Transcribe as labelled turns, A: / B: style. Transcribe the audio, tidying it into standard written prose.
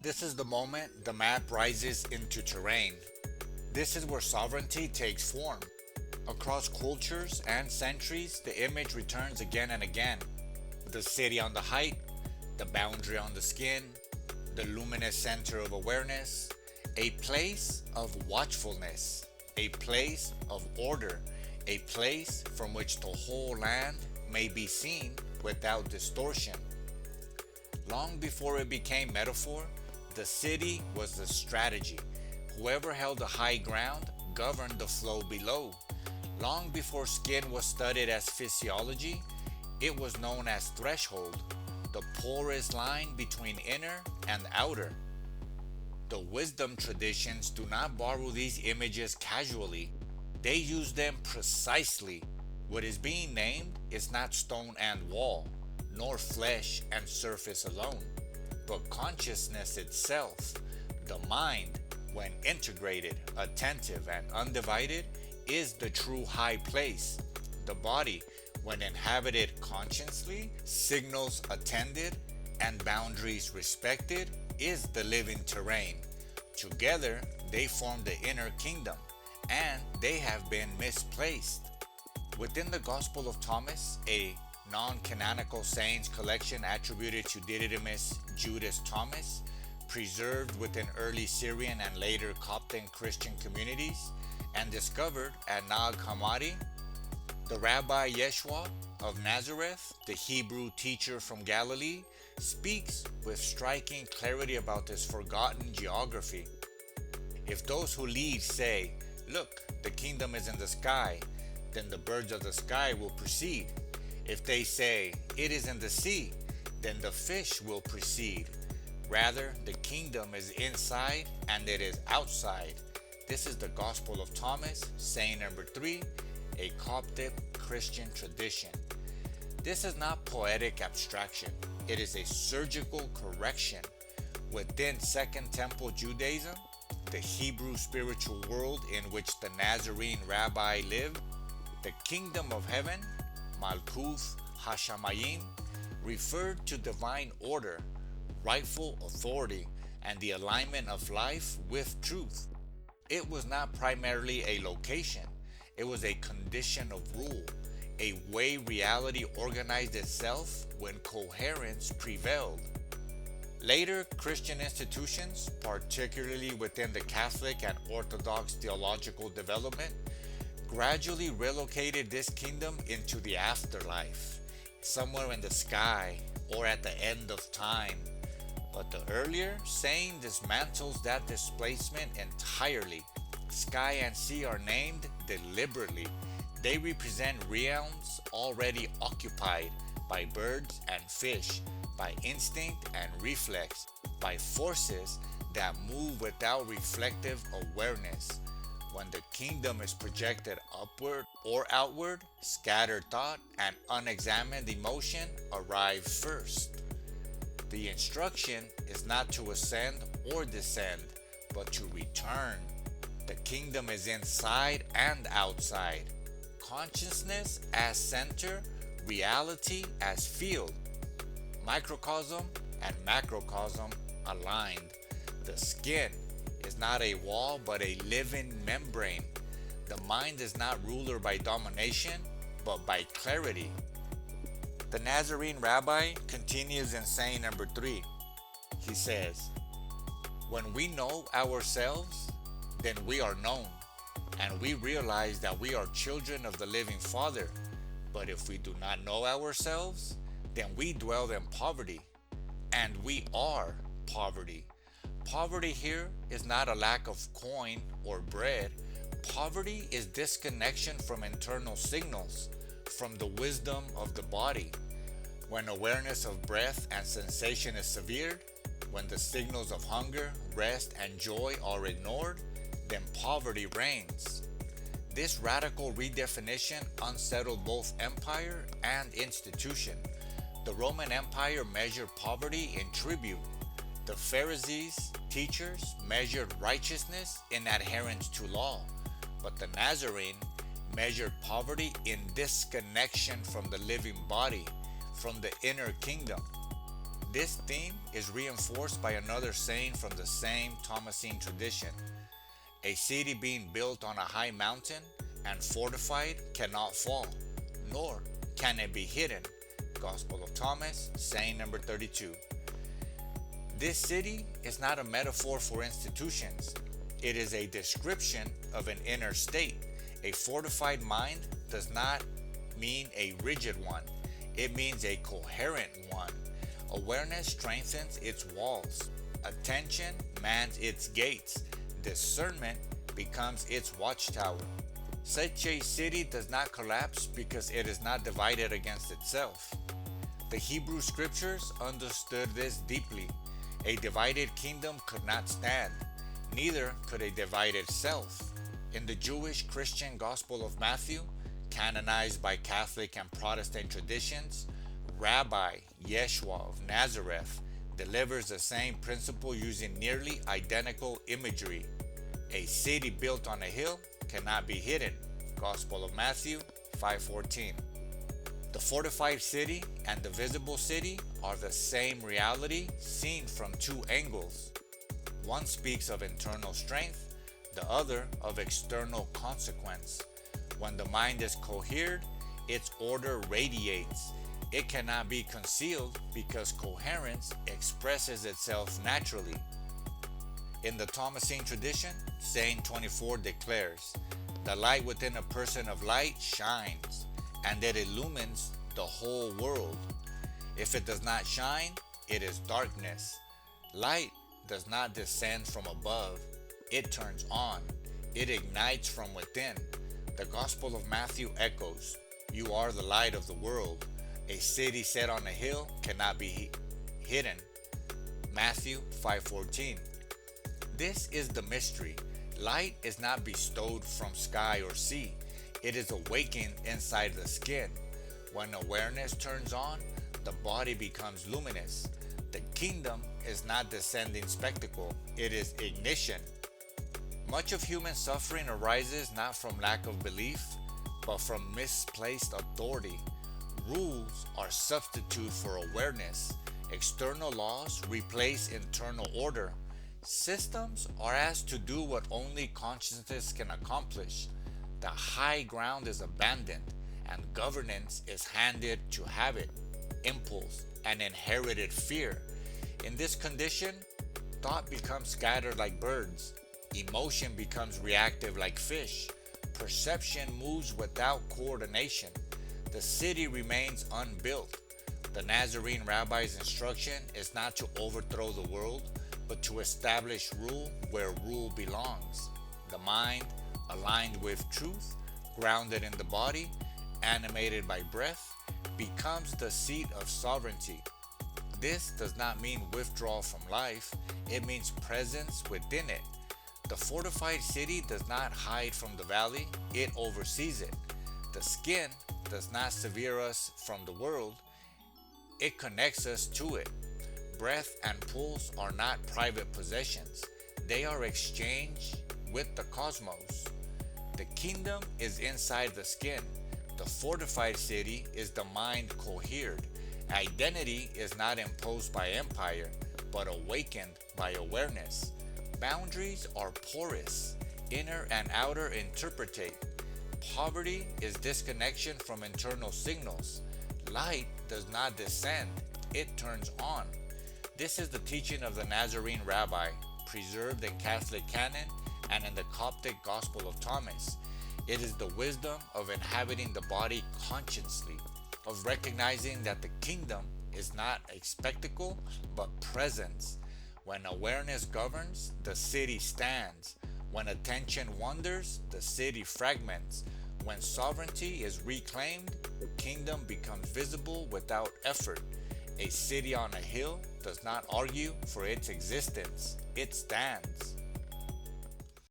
A: This is the moment the map rises into terrain. This is where sovereignty takes form. Across cultures and centuries, the image returns again and again. The city on the height, the boundary on the skin, the luminous center of awareness, a place of watchfulness, a place of order, a place from which the whole land may be seen without distortion. Long before it became metaphor, the city was the strategy. Whoever held the high ground governed the flow below. Long before skin was studied as physiology, it was known as threshold, the porous line between inner and outer. The wisdom traditions do not borrow these images casually. They use them precisely. What is being named is not stone and wall, nor flesh and surface alone, but consciousness itself. The mind, when integrated, attentive, and undivided, is the true high place. The body, when inhabited consciously, signals attended, and boundaries respected, is the living terrain. Together, they form the inner kingdom, and they have been misplaced. Within the Gospel of Thomas, a non-canonical sayings collection attributed to Didymus Judas Thomas, preserved within early Syrian and later Coptic Christian communities, and discovered at Nag Hammadi, the Rabbi Yeshua of Nazareth, the Hebrew teacher from Galilee, speaks with striking clarity about this forgotten geography. If those who lead say, "Look, the kingdom is in the sky," then the birds of the sky will proceed. If they say, "It is in the sea," then the fish will proceed. Rather, the kingdom is inside and it is outside. This is the Gospel of Thomas, saying number 3, a Coptic Christian tradition. This is not poetic abstraction. It is a surgical correction. Within Second Temple Judaism, the Hebrew spiritual world in which the Nazarene rabbi lived, the kingdom of heaven, Malkuth Hashamayim, referred to divine order, rightful authority, and the alignment of life with truth. It was not primarily a location. It was a condition of rule, a way reality organized itself when coherence prevailed. Later Christian institutions, particularly within the Catholic and Orthodox theological development, gradually relocated this kingdom into the afterlife, somewhere in the sky or at the end of time. But the earlier saying dismantles that displacement entirely. Sky and sea are named deliberately. They represent realms already occupied by birds and fish, by instinct and reflex, by forces that move without reflective awareness. When the kingdom is projected upward or outward, scattered thought and unexamined emotion arrive first. The instruction is not to ascend or descend, but to return. The kingdom is inside and outside. Consciousness as center, reality as field. Microcosm and macrocosm aligned. The skin is not a wall but a living membrane. The mind is not ruler by domination but by clarity. The Nazarene rabbi continues in saying number 3. He says, "When we know ourselves, then we are known, and we realize that we are children of the living Father. But if we do not know ourselves, then we dwell in poverty, and we are poverty." Poverty here is not a lack of coin or bread. Poverty is disconnection from internal signals, from the wisdom of the body. When awareness of breath and sensation is severed, when the signals of hunger, rest, and joy are ignored, then poverty reigns. This radical redefinition unsettled both empire and institution. The Roman Empire measured poverty in tribute. The Pharisees, teachers, measured righteousness in adherence to law, but the Nazarene measured poverty in disconnection from the living body, from the inner kingdom. This theme is reinforced by another saying from the same Thomasine tradition. A city being built on a high mountain and fortified cannot fall, nor can it be hidden. Gospel of Thomas, saying number 32. This city is not a metaphor for institutions. It is a description of an inner state. A fortified mind does not mean a rigid one. It means a coherent one. Awareness strengthens its walls. Attention mans its gates. Discernment becomes its watchtower. Such a city does not collapse because it is not divided against itself. The Hebrew scriptures understood this deeply. A divided kingdom could not stand, neither could a divided self. In the Jewish Christian Gospel of Matthew, canonized by Catholic and Protestant traditions, Rabbi Yeshua of Nazareth delivers the same principle using nearly identical imagery. A city built on a hill cannot be hidden. Gospel of Matthew 5:14. The fortified city and the visible city are the same reality seen from two angles. One speaks of internal strength, the other of external consequence. When the mind is cohered, its order radiates. It cannot be concealed because coherence expresses itself naturally. In the Thomasine tradition, Saint 24 declares, "The light within a person of light shines, and it illumines the whole world. If it does not shine, it is darkness." Light does not descend from above. It turns on. It ignites from within. The Gospel of Matthew echoes, "You are the light of the world. A city set on a hill cannot be hidden." Matthew 5:14. This is the mystery. Light is not bestowed from sky or sea. It is awakened inside the skin. When awareness turns on, the body becomes luminous. The kingdom is not descending spectacle. It is ignition. Much of human suffering arises not from lack of belief, but from misplaced authority. Rules are substitute for awareness. External laws replace internal order. Systems are asked to do what only consciousness can accomplish. The high ground is abandoned, and governance is handed to habit, impulse, and inherited fear. In this condition, thought becomes scattered like birds. Emotion becomes reactive like fish. Perception moves without coordination. The city remains unbuilt. The Nazarene rabbi's instruction is not to overthrow the world, but to establish rule where rule belongs. The mind, aligned with truth, grounded in the body, animated by breath, becomes the seat of sovereignty. This does not mean withdrawal from life, it means presence within it. The fortified city does not hide from the valley, it oversees it. The skin does not sever us from the world, it connects us to it. Breath and pulse are not private possessions, they are exchanged with the cosmos. The kingdom is inside the skin. The fortified city is the mind cohered. Identity is not imposed by empire, but awakened by awareness. Boundaries are porous, inner and outer interpretate. Poverty is disconnection from internal signals. Light does not descend, it turns on. This is the teaching of the Nazarene rabbi, preserved in Catholic canon and in the Coptic Gospel of Thomas. It is the wisdom of inhabiting the body consciously, of recognizing that the kingdom is not a spectacle, but presence. When awareness governs, the city stands. When attention wanders, the city fragments. When sovereignty is reclaimed, the kingdom becomes visible without effort. A city on a hill does not argue for its existence, it stands.